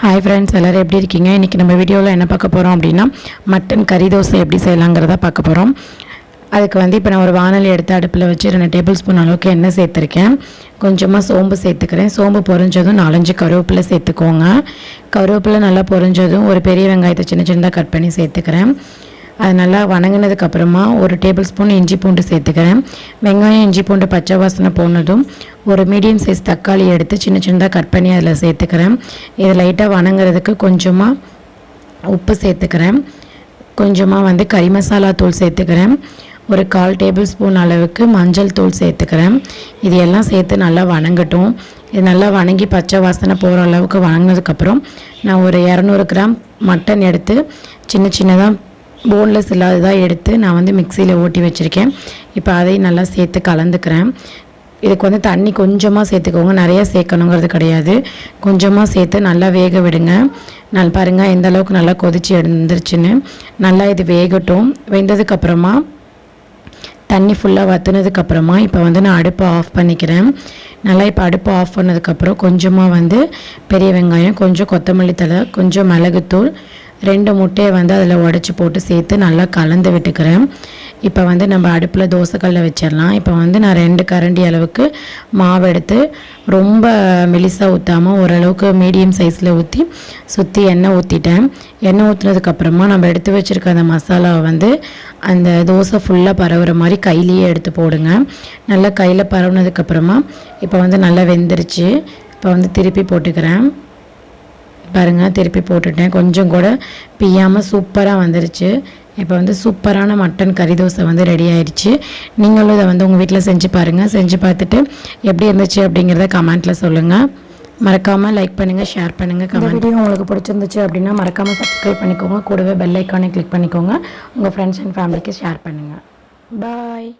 Hi friends, எல்லோரும் எப்படி இருக்கீங்க? இன்றைக்கி நம்ம வீடியோவில் என்ன பார்க்க போகிறோம் அப்படின்னா மட்டன் கறி தோசை எப்படி செய்யலாங்கிறத பார்க்க போகிறோம். அதுக்கு இப்போ நான் ஒரு வானொலி எடுத்து அடுப்பில் வச்சு 2 டேபிள் ஸ்பூன் அளவுக்கு எண்ணெய் சேர்த்துருக்கேன். கொஞ்சமாக சோம்பு சேர்த்துக்கிறேன். சோம்பு பொரிஞ்சதும் 4-5 கருவேப்பிலை சேர்த்துக்கோங்க. கருவேப்பிலை நல்லா பொரிஞ்சதும் ஒரு பெரிய வெங்காயத்தை சின்ன சின்னதாக கட் பண்ணி சேர்த்துக்கிறேன். அது நல்லா வணங்கினதுக்கப்புறமா ஒரு டேபிள் ஸ்பூன் இஞ்சி பூண்டு சேர்த்துக்கிறேன். வெங்காயம் இஞ்சி பூண்டு பச்சை வாசனை போனதும் ஒரு மீடியம் சைஸ் தக்காளி எடுத்து சின்ன சின்னதாக கட் பண்ணி அதில் சேர்த்துக்கிறேன். இது லைட்டாக வணங்குறதுக்கு கொஞ்சமாக உப்பு சேர்த்துக்கிறேன். கொஞ்சமாக கறி மசாலா தூள் சேர்த்துக்கிறேன். ஒரு 1/4 டேபிள் ஸ்பூன் அளவுக்கு மஞ்சள் தூள் சேர்த்துக்கிறேன். இது எல்லாம் சேர்த்து நல்லா வணங்கட்டும். இது நல்லா வணங்கி பச்சை வாசனை போகிற அளவுக்கு வணங்கினதுக்கப்புறம் நான் ஒரு 200 கிராம் மட்டன் எடுத்து சின்ன சின்னதாக போன்லெஸ் இல்லாததாக எடுத்து நான் மிக்சியில் ஓட்டி வச்சுருக்கேன். இப்போ அதையும் நல்லா சேர்த்து கலந்துக்கிறேன். இதுக்கு தண்ணி கொஞ்சமாக சேர்த்துக்கோங்க, நிறையா சேர்க்கணுங்கிறது கிடையாது. கொஞ்சமாக சேர்த்து நல்லா வேக விடுங்க. நல்லா பாருங்கள் எந்த அளவுக்கு நல்லா கொதிச்சு எழுந்துருச்சுன்னு. நல்லா இது வேகட்டும். வெந்ததுக்கப்புறமா தண்ணி ஃபுல்லாக வற்றுனதுக்கப்புறமா இப்போ நான் அடுப்பை ஆஃப் பண்ணிக்கிறேன். நல்லா இப்போ அடுப்பை ஆஃப் பண்ணதுக்கப்புறம் கொஞ்சமாக பெரிய வெங்காயம், கொஞ்சம் கொத்தமல்லி தழை, கொஞ்சம் மிளகுத்தூள், 2 முட்டையை அதில் உடச்சி போட்டு சேர்த்து நல்லா கலந்து விட்டுக்கிறேன். இப்போ நம்ம அடுப்பில் தோசைக்கல்ல வச்சிடலாம். இப்போ நான் 2 கரண்டி அளவுக்கு மாவு எடுத்து ரொம்ப மெலிசாக ஊற்றாமல் ஓரளவுக்கு மீடியம் சைஸில் ஊற்றி சுற்றி எண்ணெய் ஊற்றிட்டேன். எண்ணெய் ஊற்றுனதுக்கப்புறமா நம்ம எடுத்து வச்சுருக்க அந்த மசாலாவை அந்த தோசை ஃபுல்லாக பரவுற மாதிரி கையிலேயே எடுத்து போடுங்க. நல்லா கையில் பரவுனதுக்கப்புறமா இப்போ நல்லா வெந்துருச்சு. இப்போ திருப்பி போட்டுக்கிறேன். பாருங்கள், திருப்பி போட்டுட்டேன். கொஞ்சம் கூட பிய்யாமல் சூப்பராக வந்துருச்சு. இப்போ சூப்பரான மட்டன் கறி தோசை ரெடி ஆயிடுச்சு. நீங்களும் இதை உங்கள் வீட்டில் செஞ்சு பாருங்கள். செஞ்சு பார்த்துட்டு எப்படி இருந்துச்சு அப்படிங்கிறத கமெண்ட்டில் சொல்லுங்கள். மறக்காமல் லைக் பண்ணுங்கள், ஷேர் பண்ணுங்கள். இந்த வீடியோ உங்களுக்கு பிடிச்சிருந்துச்சு அப்படின்னா மறக்காமல் சப்ஸ்கிரைப் பண்ணிக்கோங்க. கூடவே பெல் ஐக்கானை கிளிக் பண்ணிக்கோங்க. உங்கள் ஃப்ரெண்ட்ஸ் அண்ட் ஃபேமிலிக்கு ஷேர் பண்ணுங்கள். பாய்.